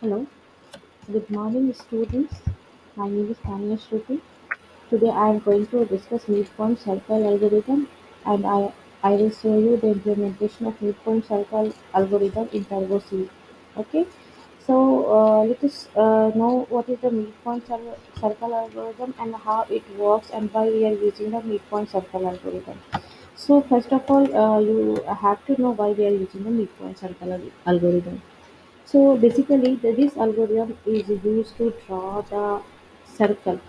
Hello, good morning students. My name is Tanya Shruti. Today I am going to discuss midpoint circle algorithm and I will show you the implementation of midpoint circle algorithm in Turbo C. Okay, so let us know what is the circle algorithm and how it works and why we are using the midpoint circle algorithm. So first of all, you have to know why we are using the midpoint circle algorithm. So basically, this algorithm is used to draw the circle.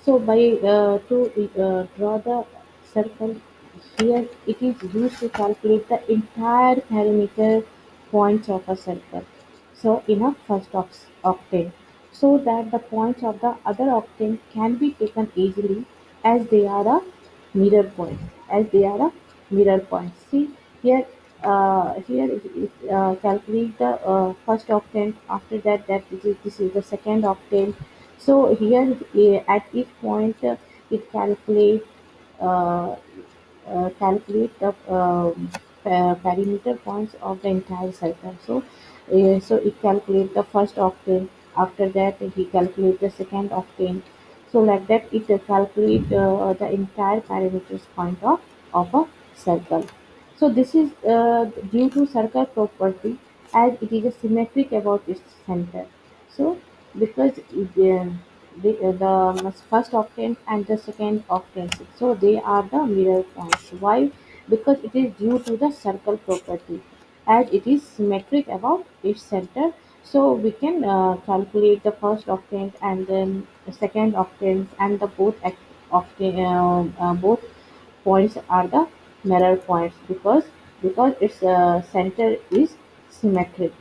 So by to draw the circle here, it is used to calculate the entire perimeter points of a circle. So in a octane, so that the points of the other octane can be taken easily as they are a mirror points. As they are a mirror points. See here, here it calculate the first octane. After that, this is the second octane. So here at each point it uh, calculate the perimeter points of the entire circle. So it calculate the first octane. After that, he calculate the second octane. So like that, it calculate the entire parameters point of a circle. So this is due to circle property as it is a symmetric about its center. So because the first octane and the second octane, so they are the mirror points. Why? Because it is due to the circle property as it is symmetric about its center. So we can calculate the first octane and then the second octane and the both points are the mirror points because its center is symmetric.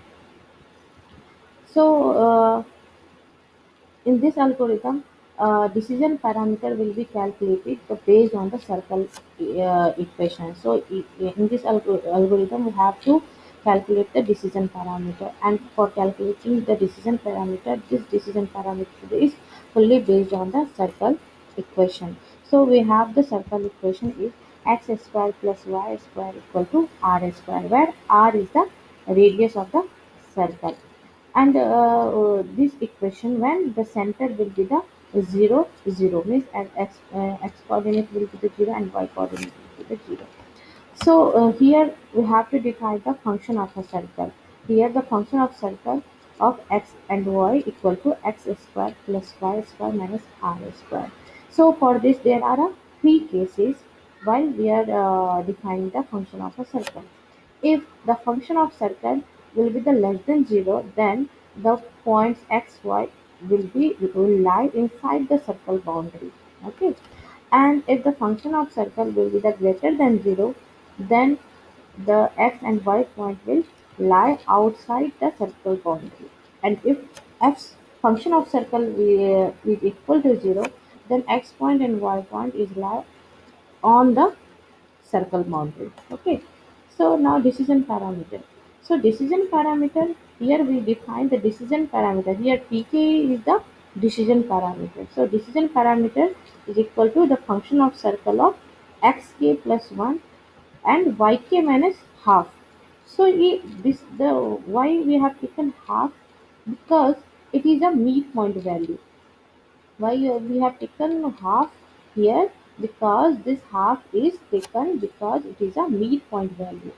So in this algorithm, decision parameter will be calculated based on the circle equation. So in this algorithm, we have to calculate the decision parameter, and for calculating the decision parameter, this decision parameter is fully based on the circle equation. So we have the circle equation is x square plus y square equal to r square, where r is the radius of the circle. And this equation, when the center will be the 0 0 means as x coordinate will be the 0 and y coordinate will be the 0. So here we have to define the function of a circle. Here the function of circle of x and y equal to x square plus y square minus r square. So for this there are three cases while we are defining the function of a circle. If the function of circle will be the less than 0, then the points x, y will lie inside the circle boundary. Okay. And if the function of circle will be the greater than 0, then the x and y point will lie outside the circle boundary. And if x function of circle is equal to 0, then x point and y point is lie on the circle boundary. Okay. So now decision parameter. So decision parameter, here we define the decision parameter. Here pk is the decision parameter. So decision parameter is equal to the function of circle of xk plus 1 and yk minus half. So this the why we have taken half, because it is a midpoint value. Why we have taken half here? Because this half is taken because it is a midpoint value,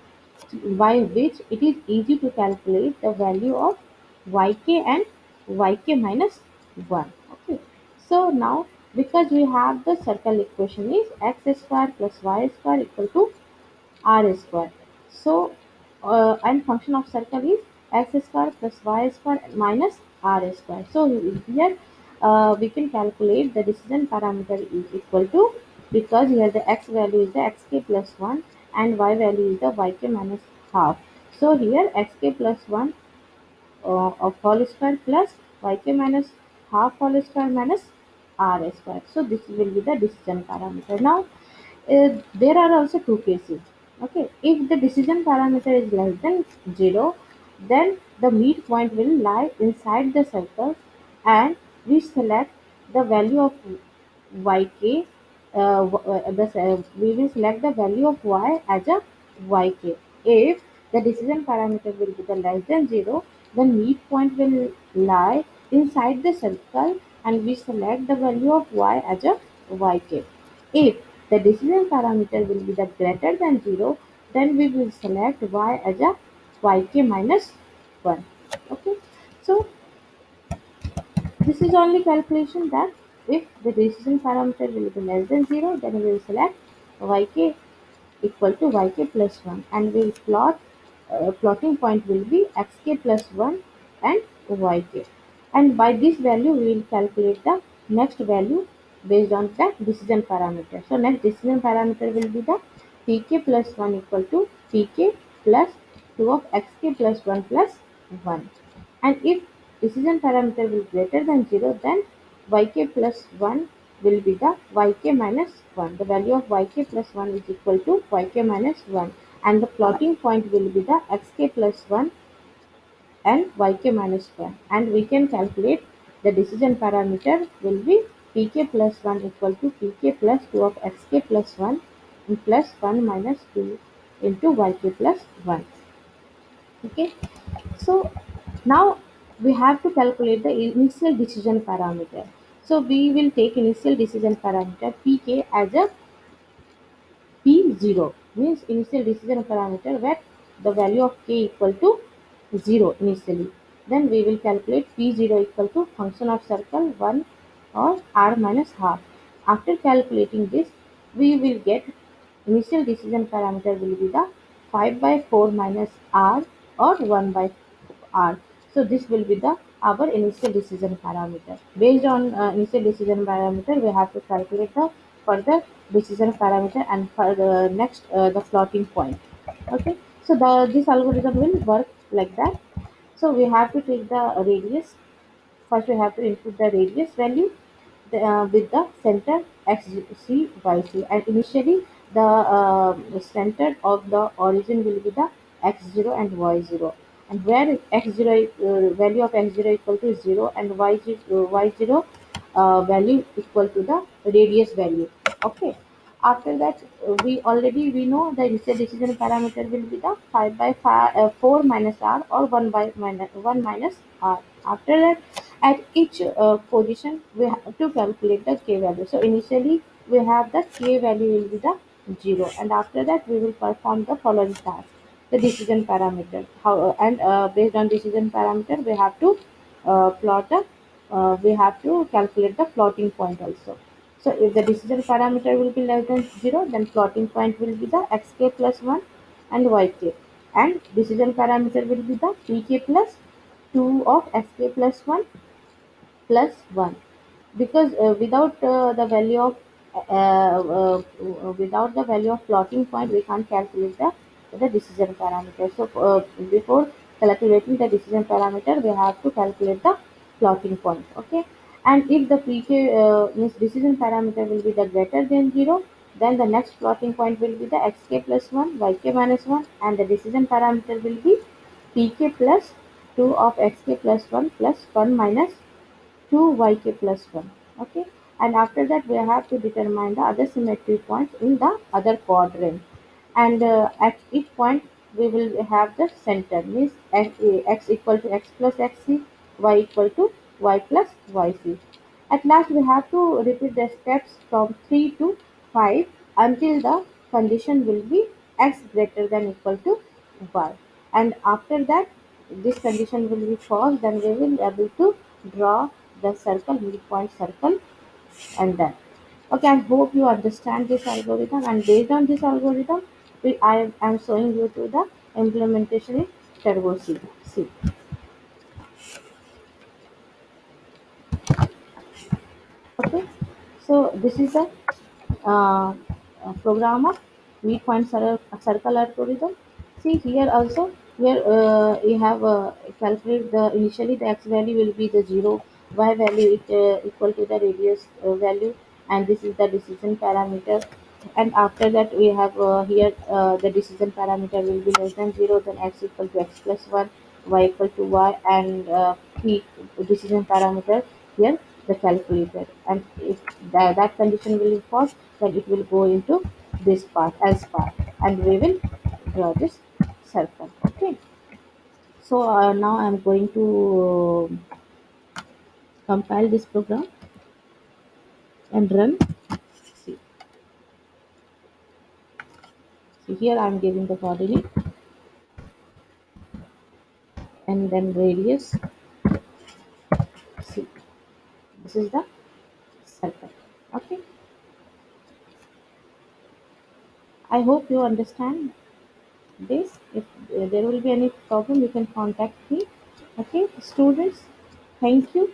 by which it is easy to calculate the value of yk and yk minus 1. Okay. So now, because we have the circle equation is x square plus y square equal to r square. So, and function of circle is x square plus y square minus r square. So here we can calculate the decision parameter is equal to, because here the x value is the xk plus 1 and y value is the yk minus half. So here xk plus 1 of whole square plus yk minus half whole square minus r square. So this will be the decision parameter. Now there are also two cases. Okay, if the decision parameter is less than 0, then the midpoint will lie inside the circle, and we select the value of yk. We will select the value of y as a yk. If the decision parameter will be the less than 0, the midpoint will lie inside the circle and we select the value of y as a yk. If the decision parameter will be the greater than 0, then we will select y as a yk minus 1. Okay, so this is only calculation that if the decision parameter will be less than 0, then we will select yk equal to yk plus 1 and we will plotting point will be xk plus 1 and yk, and by this value we will calculate the next value based on the decision parameter. So next decision parameter will be the pk plus 1 equal to pk plus 2 of xk plus 1 plus 1, and if decision parameter will greater than 0, then yk plus 1 will be the yk minus 1. The value of yk plus 1 is equal to yk minus 1, and the plotting point will be the xk plus 1 and yk minus 1, and we can calculate the decision parameter will be pk plus 1 equal to pk plus 2 of xk plus 1 and plus 1 minus 2 into yk plus 1. Okay, so now we have to calculate the initial decision parameter. So we will take initial decision parameter pk as a p0, means initial decision parameter where the value of k equal to 0 initially. Then we will calculate p0 equal to function of circle 1 or r minus half. After calculating this, we will get initial decision parameter will be the 5 by 4 minus r or 1 by r. So this will be the our initial decision parameter. Based on initial decision parameter, we have to calculate the further decision parameter and for the next the floating point. Okay, so the this algorithm will work like that. So we have to take the radius. First, we have to input the radius value with the center x c y c, and initially the center of the origin will be the x0 and y0, and where x0 value of x0 equal to 0 and y0 value equal to the radius value. Okay, after that we know the initial decision parameter will be the 5 by 4 minus r or 1 by minus 1 minus r. After that, at each position, we have to calculate the k value. So initially, we have the k value will be the 0, and after that, we will perform the following task: the decision parameter. Based on decision parameter, we have to plot the we have to calculate the plotting point also. So if the decision parameter will be less than 0, then plotting point will be the xk plus 1 and yk, and decision parameter will be the pk plus 2 of xk plus 1 plus 1, because without the value of plotting point we can't calculate the decision parameter. So before calculating the decision parameter, we have to calculate the plotting point. Okay, and if the pk means decision parameter will be the greater than 0, then the next plotting point will be the xk plus 1 yk minus 1, and the decision parameter will be pk plus 2 of xk plus 1 plus 1 minus 2 yk plus 1. Okay, and after that we have to determine the other symmetry points in the other quadrant, and at each point we will have the center, means x equal to x plus xc, y equal to y plus yc. At last we have to repeat the steps from 3 to 5 until the condition will be x greater than equal to y, and after that this condition will be false, then we will be able to draw the circle, midpoint circle, and done. Okay, I hope you understand this algorithm, and based on this algorithm, I am showing you to the implementation in Turbo C. C. Okay, so this is the uh, program of midpoint circle algorithm. See here also, here you have calculate the initially the x value will be the 0, y value equal to the radius value, and this is the decision parameter. And after that we have here the decision parameter will be less than 0, then x equal to x plus 1, y equal to y, and p decision parameter here the calculator, and if that condition will be false, then it will go into this part, else part, and we will draw this circle. Okay, So now I'm going to compile this program and run. See, see here I'm giving the coordinate and then radius. See, this is the circle. Okay. I hope you understand this. If there will be any problem, you can contact me. Okay, students. Thank you.